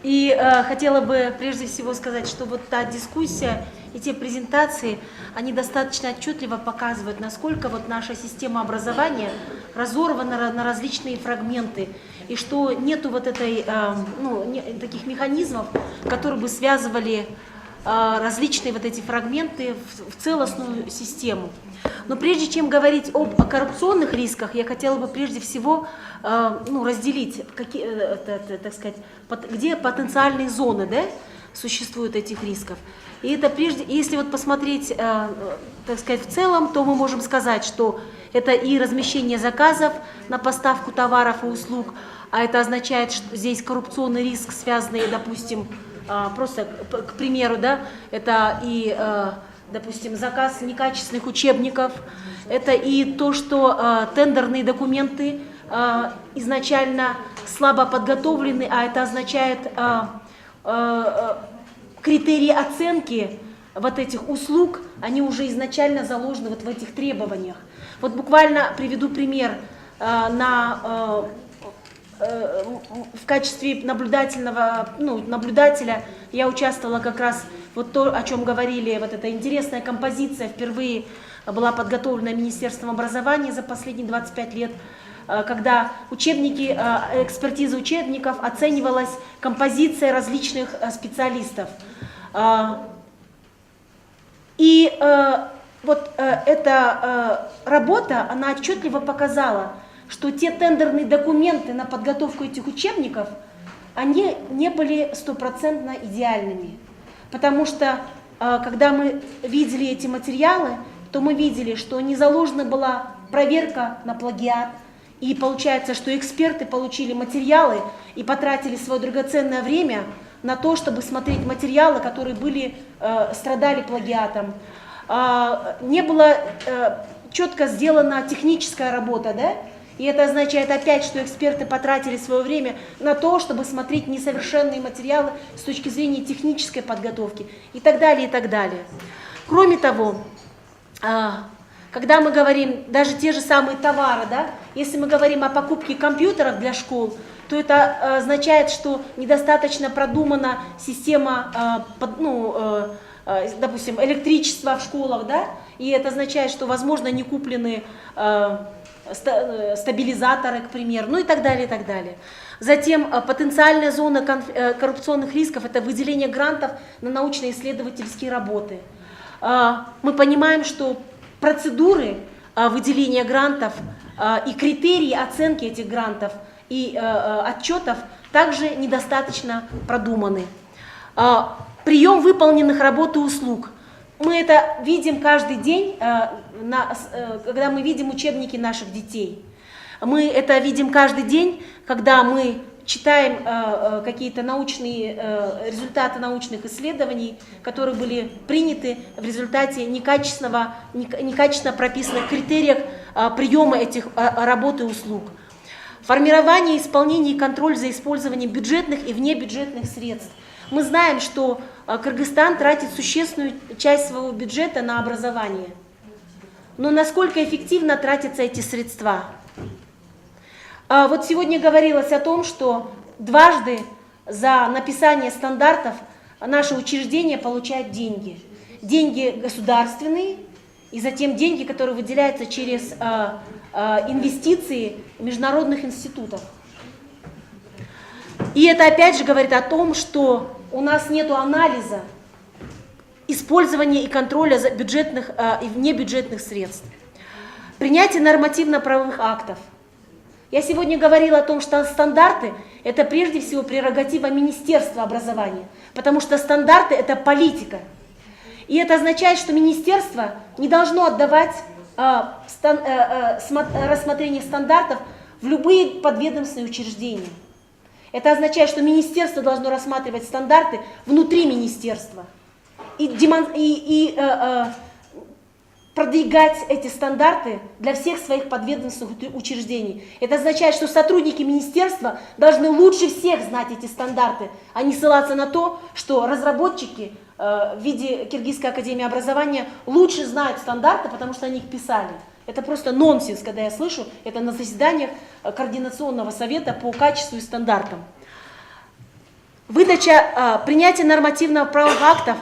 И хотела бы прежде всего сказать, что вот та дискуссия и те презентации, они достаточно отчетливо показывают, насколько вот наша система образования разорвана на различные фрагменты, и что нету вот этой, таких механизмов, которые бы связывали различные вот эти фрагменты в целостную систему. Но прежде чем говорить об коррупционных рисках, я хотела бы прежде всего разделить, так сказать, где потенциальные зоны, да, существуют этих рисков. И это прежде, если вот посмотреть, так сказать, в целом, то мы можем сказать, что это и размещение заказов на поставку товаров и услуг, а это означает, что здесь коррупционный риск, связанный, допустим, просто, к примеру, да, это и, допустим, заказ некачественных учебников, это и то, что тендерные документы изначально слабо подготовлены, а это означает критерии оценки вот этих услуг, они уже изначально заложены вот в этих требованиях. Вот буквально приведу пример. В качестве наблюдателя я участвовала как раз вот то, о чем говорили, вот эта интересная композиция впервые была подготовлена Министерством образования за последние 25 лет, когда учебники, экспертиза учебников оценивалась композиция различных специалистов. И вот эта работа, она отчетливо показала, что те тендерные документы на подготовку этих учебников, они не были стопроцентно идеальными. Потому что, когда мы видели эти материалы, то мы видели, что не заложена была проверка на плагиат. И получается, что эксперты получили материалы и потратили свое драгоценное время на то, чтобы смотреть материалы, которые страдали плагиатом. Не была четко сделана техническая работа, да? И это означает опять, что эксперты потратили свое время на то, чтобы смотреть несовершенные материалы с точки зрения технической подготовки и так далее, и так далее. Кроме того, когда мы говорим, даже те же самые товары, да, если мы говорим о покупке компьютеров для школ, то это означает, что недостаточно продумана система, допустим, электричества в школах, да, и это означает, что, возможно, не куплены стабилизаторы, к примеру, ну и так далее, и так далее. Затем потенциальная зона коррупционных рисков – это выделение грантов на научно-исследовательские работы. Мы понимаем, что процедуры выделения грантов и критерии оценки этих грантов и отчетов также недостаточно продуманы. Прием выполненных работ и услуг. Мы это видим каждый день, когда мы видим учебники наших детей. Мы это видим каждый день, когда мы читаем какие-то научные результаты научных исследований, которые были приняты в результате некачественно прописанных критериев приема этих работ и услуг. Формирование, исполнение и контроль за использованием бюджетных и внебюджетных средств. Мы знаем, что Кыргызстан тратит существенную часть своего бюджета на образование. Но насколько эффективно тратятся эти средства? Вот сегодня говорилось о том, что дважды за написание стандартов наши учреждения получают деньги. Деньги государственные и затем деньги, которые выделяются через инвестиции международных институтов. И это опять же говорит о том, что у нас нет анализа использования и контроля за бюджетных и внебюджетных средств. Принятие нормативно-правовых актов. Я сегодня говорила о том, что стандарты – это прежде всего прерогатива Министерства образования, потому что стандарты – это политика. И это означает, что министерство не должно отдавать рассмотрение стандартов в любые подведомственные учреждения. Это означает, что министерство должно рассматривать стандарты внутри министерства и продвигать эти стандарты для всех своих подведомственных учреждений. Это означает, что сотрудники министерства должны лучше всех знать эти стандарты, а не ссылаться на то, что разработчики в виде Киргизской академии образования лучше знают стандарты, потому что они их писали. Это просто нонсенс, когда я слышу это на заседаниях Координационного совета по качеству и стандартам. принятие нормативно-правовых актов,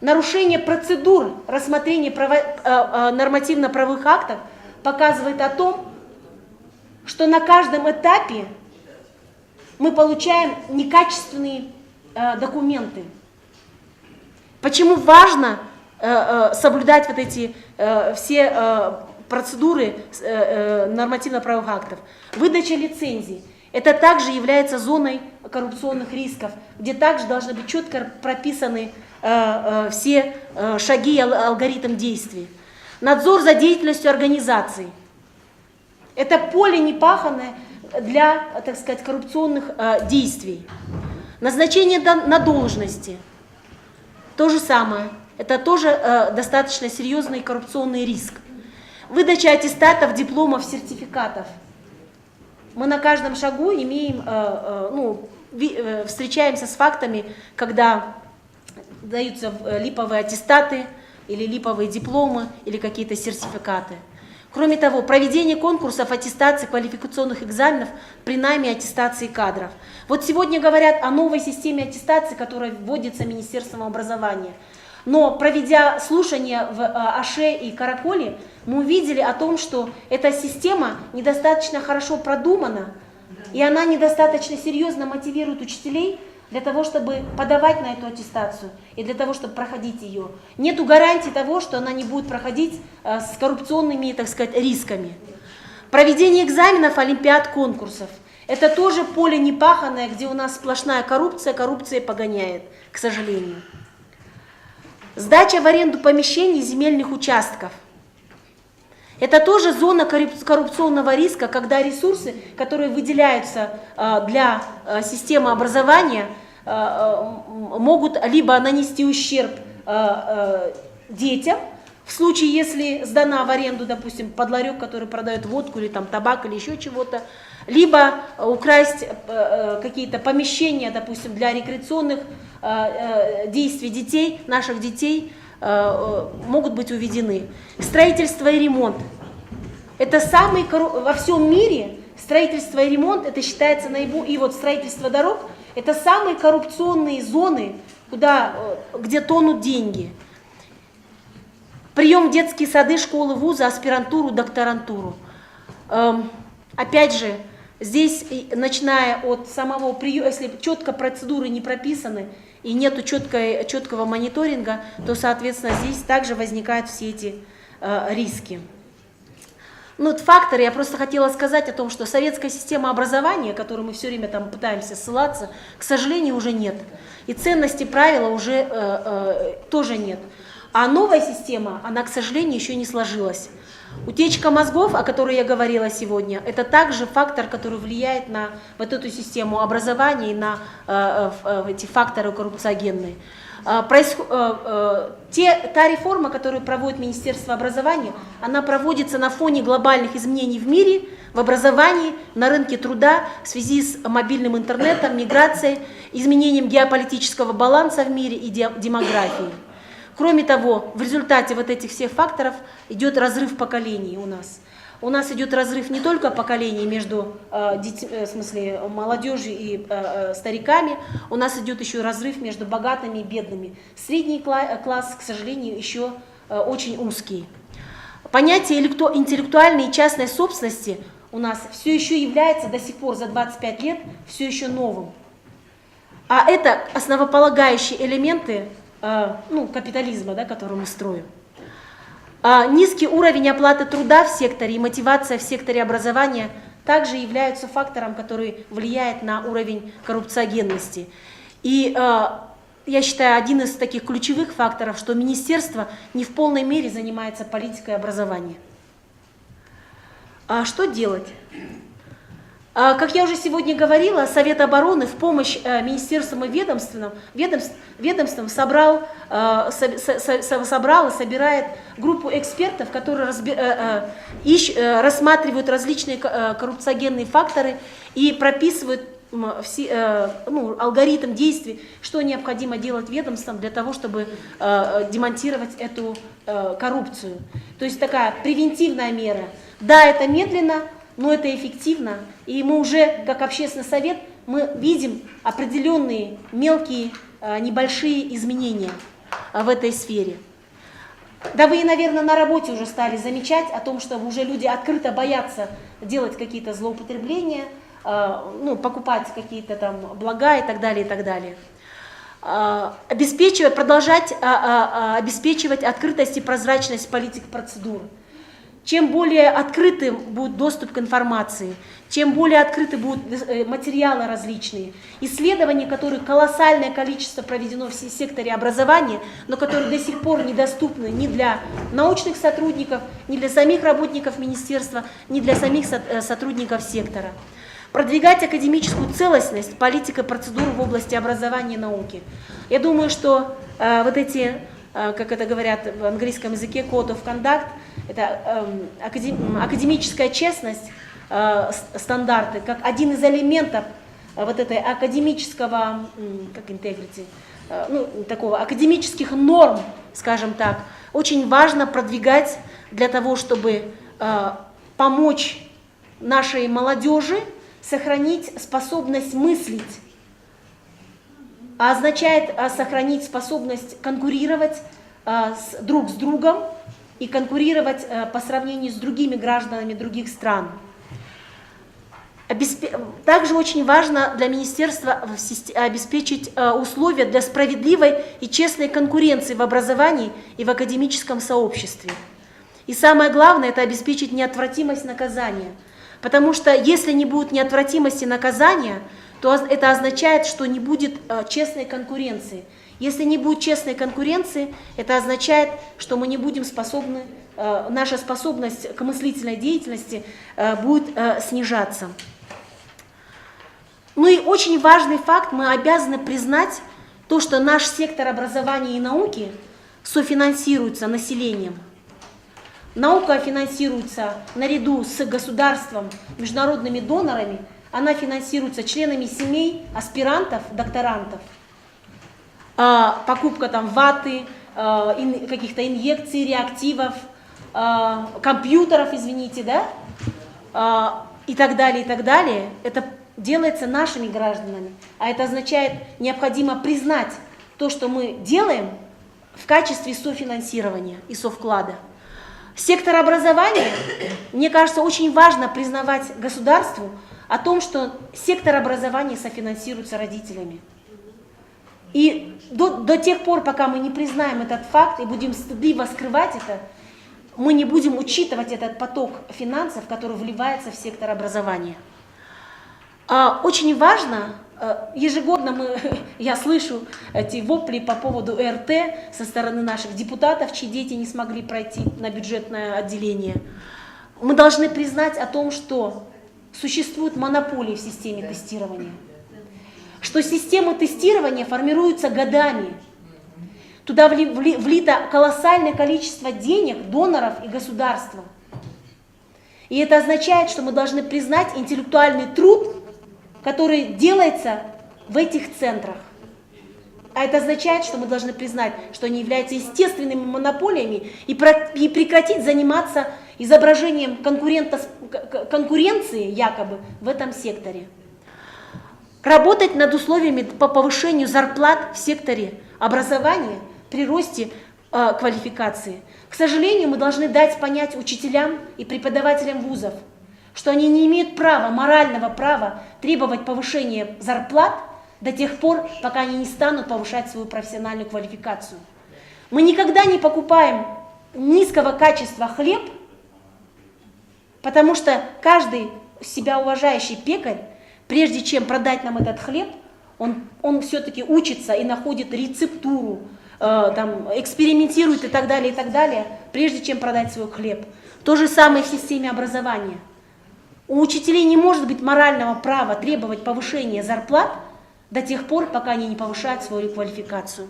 нарушение процедур рассмотрения нормативно-правовых актов показывает о том, что на каждом этапе мы получаем некачественные документы. Почему важно соблюдать вот эти все процедуры нормативно-правовых актов? Выдача лицензий. Это также является зоной коррупционных рисков, где также должны быть четко прописаны все шаги и алгоритм действий. Надзор за деятельностью организаций. Это поле непаханное для, так сказать, коррупционных действий. Назначение на должности. То же самое. Это тоже достаточно серьезный коррупционный риск. Выдача аттестатов, дипломов, сертификатов. Мы на каждом шагу имеем, встречаемся с фактами, когда даются липовые аттестаты или липовые дипломы или какие-то сертификаты. Кроме того, проведение конкурсов, аттестации, квалификационных экзаменов при найме аттестации кадров. Вот сегодня говорят о новой системе аттестации, которая вводится Министерством образования. Но проведя слушания в Аше и Караколе, мы увидели о том, что эта система недостаточно хорошо продумана, и она недостаточно серьезно мотивирует учителей для того, чтобы подавать на эту аттестацию и для того, чтобы проходить ее. Нету гарантии того, что она не будет проходить с коррупционными, так сказать, рисками. Проведение экзаменов, олимпиад, конкурсов. Это тоже поле непаханное, где у нас сплошная коррупция, коррупция погоняет, к сожалению. Сдача в аренду помещений земельных участков. Это тоже зона коррупционного риска, когда ресурсы, которые выделяются для системы образования, могут либо нанести ущерб детям, в случае, если сдана в аренду, допустим, под ларек, который продает водку или там табак или еще чего-то, либо украсть какие-то помещения, допустим, для рекреационных действий детей, наших детей, могут быть уведены. Строительство и ремонт. Это самый, во всем мире строительство и ремонт, это считается и вот строительство дорог, это самые коррупционные зоны, где тонут деньги. Прием в детские сады, школы, вузы, аспирантуру, докторантуру. Опять же, здесь, начиная от самого приема, если четко процедуры не прописаны и нет четкого мониторинга, то, соответственно, здесь также возникают все эти риски. Ну, факторы, я просто хотела сказать о том, что советская система образования, которую мы все время там пытаемся ссылаться, к сожалению, уже нет. И ценности правила уже тоже нет. А новая система, она, к сожалению, еще не сложилась. Утечка мозгов, о которой я говорила сегодня, это также фактор, который влияет на вот эту систему образования и на эти факторы коррупциогенные. Та реформа, которую проводит Министерство образования, она проводится на фоне глобальных изменений в мире, в образовании, на рынке труда в связи с мобильным интернетом, миграцией, изменением геополитического баланса в мире и демографией. Кроме того, в результате вот этих всех факторов идет разрыв поколений у нас. У нас идет разрыв не только поколений между молодежью и стариками, у нас идет еще разрыв между богатыми и бедными. Средний класс, к сожалению, еще очень узкий. Понятие интеллектуальной и частной собственности у нас все еще является до сих пор за 25 лет все еще новым. А это основополагающие элементы капитализма, который мы строим. Низкий уровень оплаты труда в секторе и мотивация в секторе образования также являются фактором, который влияет на уровень коррупциогенности. И я считаю, один из таких ключевых факторов, что министерство не в полной мере занимается политикой образования. Что делать? Как я уже сегодня говорила, Совет обороны в помощь министерствам и ведомствам собрал и собирает группу экспертов, которые рассматривают различные коррупциогенные факторы и прописывают алгоритм действий, что необходимо делать ведомствам для того, чтобы демонтировать эту коррупцию. То есть такая превентивная мера. Да, это медленно, но это эффективно, и мы уже, как общественный совет, мы видим определенные мелкие, небольшие изменения в этой сфере. Да вы, наверное, на работе уже стали замечать о том, что уже люди открыто боятся делать какие-то злоупотребления, покупать какие-то там блага и так далее, и так далее. Продолжать обеспечивать открытость и прозрачность политик процедур. Чем более открытым будет доступ к информации, чем более открыты будут материалы различные, исследования, которые колоссальное количество проведено в секторе образования, но которые до сих пор недоступны ни для научных сотрудников, ни для самих работников министерства, ни для самих сотрудников сектора. Продвигать академическую целостность политика процедур в области образования и науки. Я думаю, что вот эти, как это говорят в английском языке, code of conduct, это академическая честность, стандарты, как один из элементов вот этой академического, как integrity, такого академических норм, скажем так, очень важно продвигать для того, чтобы помочь нашей молодежи сохранить способность мыслить, а означает сохранить способность конкурировать друг с другом и конкурировать по сравнению с другими гражданами других стран. Также очень важно для министерства обеспечить условия для справедливой и честной конкуренции в образовании и в академическом сообществе. И самое главное – это обеспечить неотвратимость наказания. Потому что если не будет неотвратимости наказания, то это означает, что не будет честной конкуренции. Если не будет честной конкуренции, это означает, что мы не будем способны, наша способность к мыслительной деятельности будет снижаться. Ну и очень важный факт, мы обязаны признать то, что наш сектор образования и науки софинансируется населением. Наука финансируется наряду с государством, международными донорами, она финансируется членами семей, аспирантов, докторантов. Покупка там ваты, каких-то инъекций, реактивов, компьютеров, извините, да, и так далее, и так далее. Это делается нашими гражданами, а это означает, необходимо признать то, что мы делаем в качестве софинансирования и совклада. Сектор образования, мне кажется, очень важно признавать государству о том, что сектор образования софинансируется родителями. И до тех пор, пока мы не признаем этот факт и будем стыдливо скрывать это, мы не будем учитывать этот поток финансов, который вливается в сектор образования. Очень важно, ежегодно я слышу эти вопли по поводу ЭРТ со стороны наших депутатов, чьи дети не смогли пройти на бюджетное отделение. Мы должны признать о том, что существуют монополии в системе тестирования, что система тестирования формируется годами. Туда влито колоссальное количество денег, доноров и государства. И это означает, что мы должны признать интеллектуальный труд, который делается в этих центрах. А это означает, что мы должны признать, что они являются естественными монополиями и прекратить заниматься изображением конкуренции якобы в этом секторе. Работать над условиями по повышению зарплат в секторе образования при росте квалификации. К сожалению, мы должны дать понять учителям и преподавателям вузов, что они не имеют права, морального права требовать повышения зарплат до тех пор, пока они не станут повышать свою профессиональную квалификацию. Мы никогда не покупаем низкого качества хлеб, потому что каждый себя уважающий пекарь, прежде чем продать нам этот хлеб, он все-таки учится и находит рецептуру, экспериментирует и так далее, прежде чем продать свой хлеб. То же самое в системе образования. У учителей не может быть морального права требовать повышения зарплат до тех пор, пока они не повышают свою квалификацию.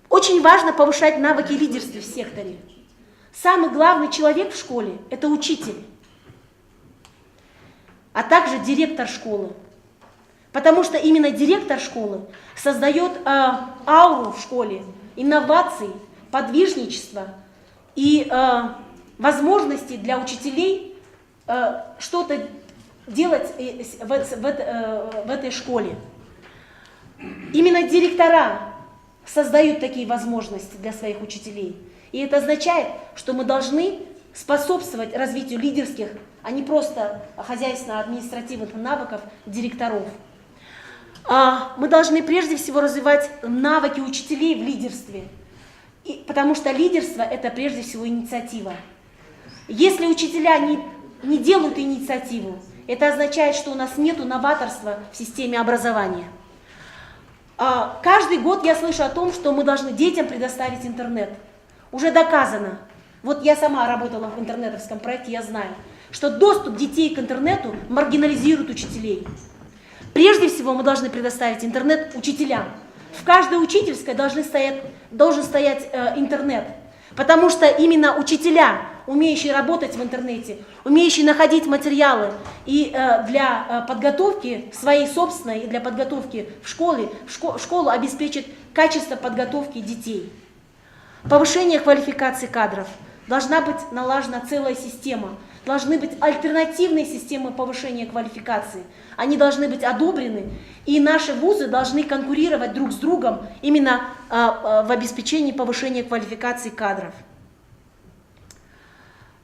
Очень важно повышать навыки лидерства в секторе. Самый главный человек в школе – это учитель, а также директор школы. Потому что именно директор школы создает ауру в школе, инноваций, подвижничества и возможности для учителей что-то делать в этой школе. Именно директора создают такие возможности для своих учителей. И это означает, что мы должны способствовать развитию лидерских, а не просто хозяйственно-административных навыков директоров. Мы должны прежде всего развивать навыки учителей в лидерстве, потому что лидерство – это прежде всего инициатива. Если учителя не делают инициативу, это означает, что у нас нет новаторства в системе образования. Каждый год я слышу о том, что мы должны детям предоставить интернет. Уже доказано. Вот я сама работала в интернетовском проекте, я знаю, что доступ детей к интернету маргинализирует учителей. Прежде всего мы должны предоставить интернет учителям. В каждой учительской должен стоять интернет. Потому что именно учителя, умеющие работать в интернете, умеющие находить материалы и для подготовки своей собственной, и для подготовки в школу обеспечат качество подготовки детей. Повышение квалификации кадров. Должна быть налажена целая система. Должны быть альтернативные системы повышения квалификации. Они должны быть одобрены, и наши вузы должны конкурировать друг с другом именно в обеспечении повышения квалификации кадров.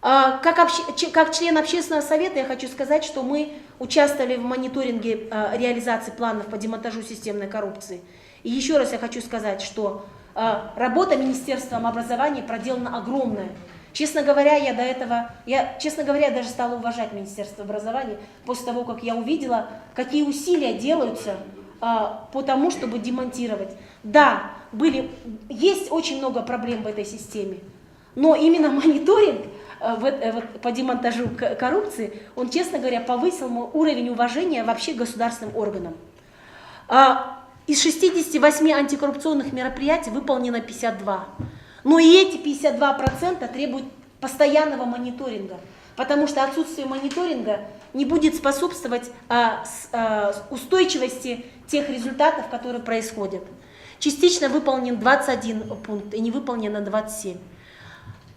Как член общественного совета я хочу сказать, что мы участвовали в мониторинге реализации планов по демонтажу системной коррупции. И еще раз я хочу сказать, что работа Министерством образования проделана огромная. Честно говоря, я даже стала уважать Министерство образования после того, как я увидела, какие усилия делаются по тому, чтобы демонтировать. Да, есть очень много проблем в этой системе, но именно мониторинг по демонтажу коррупции, он, честно говоря, повысил мой уровень уважения вообще к государственным органам. Из 68 антикоррупционных мероприятий выполнено 52. Но и эти 52% требуют постоянного мониторинга, потому что отсутствие мониторинга не будет способствовать устойчивости тех результатов, которые происходят. Частично выполнен 21 пункт и не выполнено 27.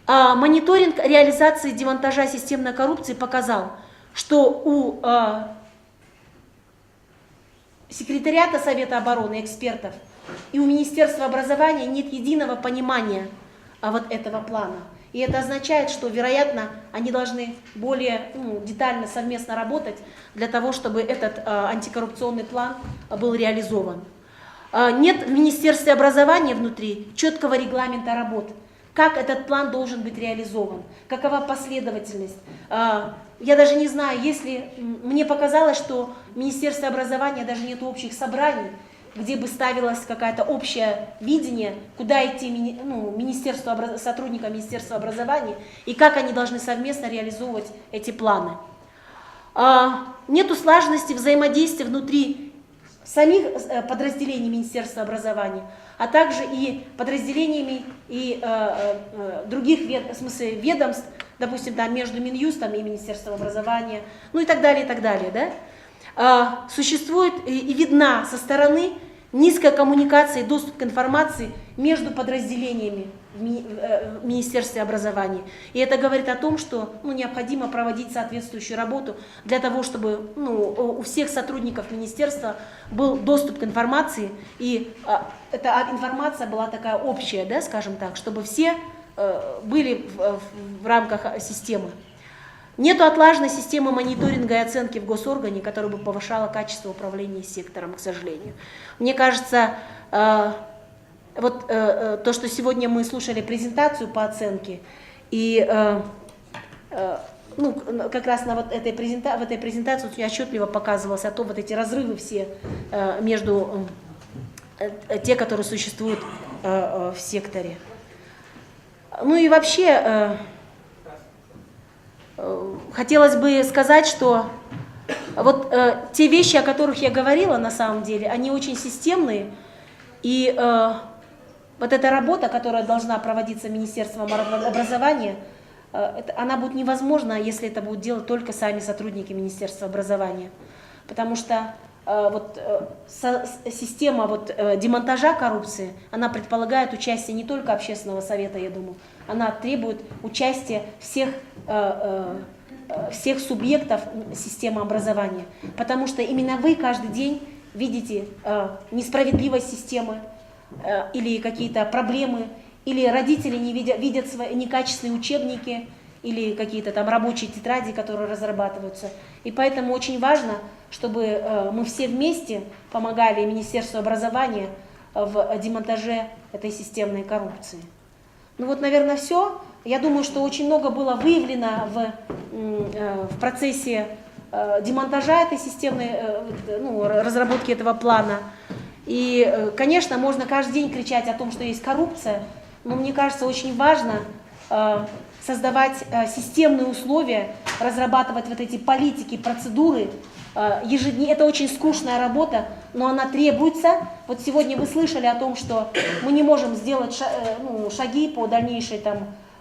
Мониторинг реализации демонтажа системной коррупции показал, что у секретариата Совета обороны, экспертов, и у Министерства образования нет единого понимания вот этого плана. И это означает, что, вероятно, они должны более детально совместно работать для того, чтобы этот антикоррупционный план был реализован. Нет в Министерстве образования внутри четкого регламента работ, как этот план должен быть реализован, какова последовательность. Я даже не знаю, мне показалось, что в Министерстве образования даже нет общих собраний, где бы ставилось какое-то общее видение, куда идти сотрудникам Министерства образования и как они должны совместно реализовывать эти планы. Нету слаженности взаимодействия внутри самих подразделений Министерства образования, а также и подразделениями и других ведомств, допустим, между Минюстом и Министерством образования, и так далее, и так далее. Да? Существует и видна со стороны низкая коммуникация и доступ к информации между подразделениями в Министерстве образования. И это говорит о том, что необходимо проводить соответствующую работу для того, чтобы у всех сотрудников министерства был доступ к информации, и эта информация была такая общая, да, скажем так, чтобы все были в рамках системы. Нет отлаженной системы мониторинга и оценки в госоргане, которая бы повышала качество управления сектором, к сожалению. Мне кажется, то, что сегодня мы слушали презентацию по оценке, и как раз в этой презентации очень отчетливо показывалось эти разрывы все между те, которые существуют в секторе. И вообще, хотелось бы сказать, что те вещи, о которых я говорила, на самом деле, они очень системные, и эта работа, которая должна проводиться Министерством образования, она будет невозможна, если это будут делать только сами сотрудники Министерства образования, потому что система демонтажа коррупции, она предполагает участие не только общественного совета, я думаю, она требует участия всех субъектов системы образования, потому что именно вы каждый день видите несправедливость системы или какие-то проблемы, или родители видят свои некачественные учебники, или какие-то там рабочие тетради, которые разрабатываются. И поэтому очень важно, чтобы мы все вместе помогали Министерству образования в демонтаже этой системной коррупции. Ну вот, наверное, все. Я думаю, что очень много было выявлено в процессе демонтажа этой системной, разработки этого плана. И, конечно, можно каждый день кричать о том, что есть коррупция, но мне кажется, очень важно создавать системные условия, разрабатывать вот эти политики, процедуры. Это очень скучная работа, но она требуется. Вот сегодня вы слышали о том, что мы не можем сделать шаги по дальнейшей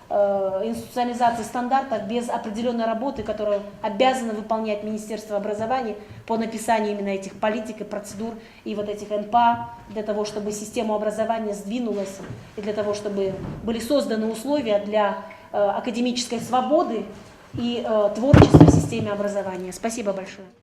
институционализации стандартов без определенной работы, которую обязано выполнять Министерство образования по написанию именно этих политик и процедур и вот этих НПА, для того, чтобы система образования сдвинулась и для того, чтобы были созданы условия для академической свободы и творчества в системе образования. Спасибо большое.